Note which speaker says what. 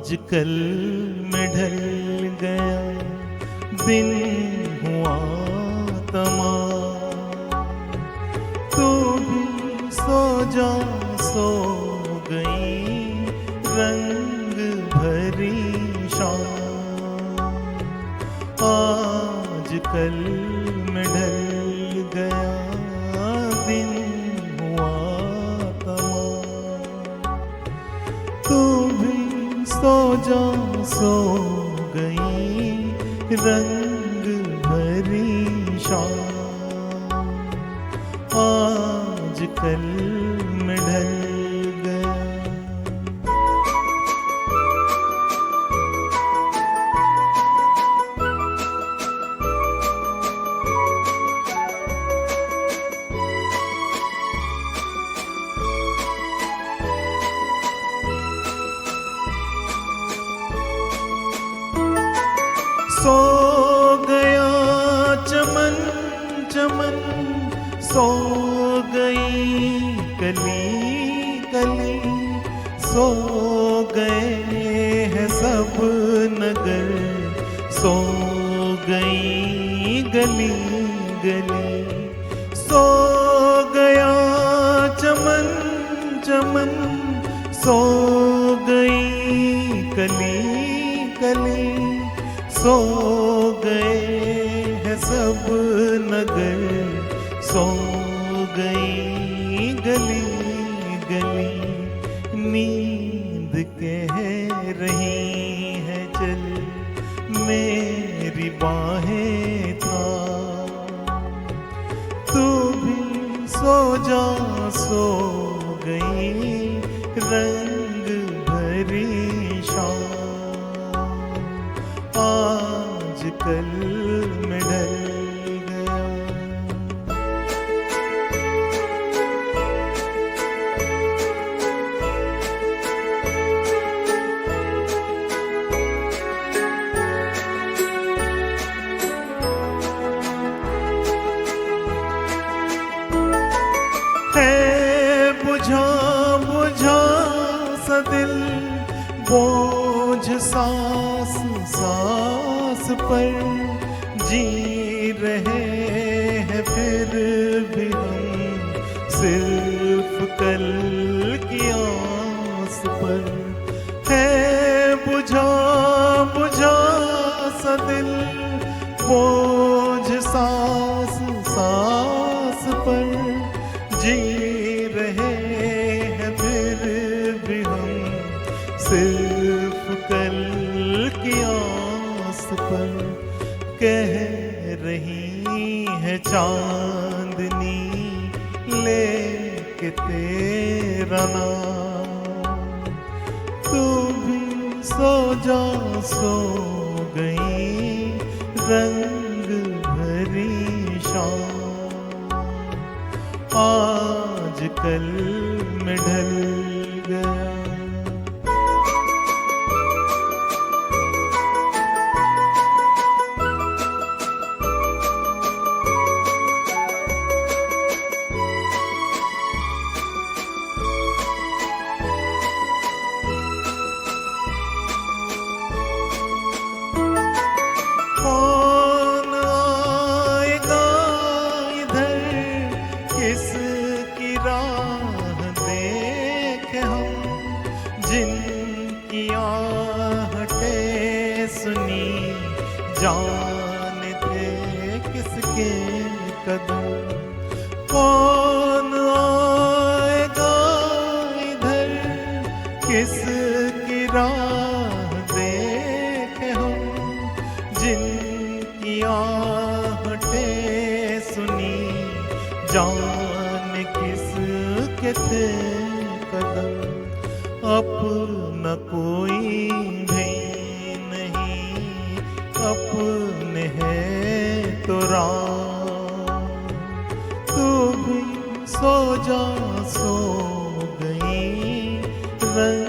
Speaker 1: आजकल में ढल गया दिन हुआ तमाम, तू भी सो जा सो गई रंग भरी शाम। आजकल में ढल गया दिन हुआ तमाम, तू भी सो जा सो गई रंग भरी शाम। आजकल में ढल गया। सो गया चमन चमन, सो गई कली कली, सो गए हैं सब नगर, सो गई गली गली। सो गया चमन चमन, सो गई कली कली, सो गए हैं सब नगर, सो गई गली गली। नींद कह रही है चल मेरी बाहें था, तू भी सो जा सो गई रंग भरी शाम। आजकल में ढल गया। है बुझा बुझा सा दिल, बोझ सांस सांस पर, जी रहे हैं फिर भी हम सिर्फ कल की आस पर। है बुझा बुझा सा दिल, बोझ सांस सांस पर, जी रहे हैं फिर भी हम सिर्फ कल की आस पर। कह रही है चांदनी लेके तेरा नाम, तू भी सो जा सो गई रंग भरी शाम। आजकल में ढल गया। कौन आएगा इधर, किसकी राह देखे हम, जिनकी आहटें सुनी जानते किसके कदम। कौन आएगा इधर, किसकी राह देखे हम, जिनकी आहटें सुनी जान किसके थे कदम। अपना कोई भी नहीं, अपने है तो राम, तू भी सो जा सो गई रंग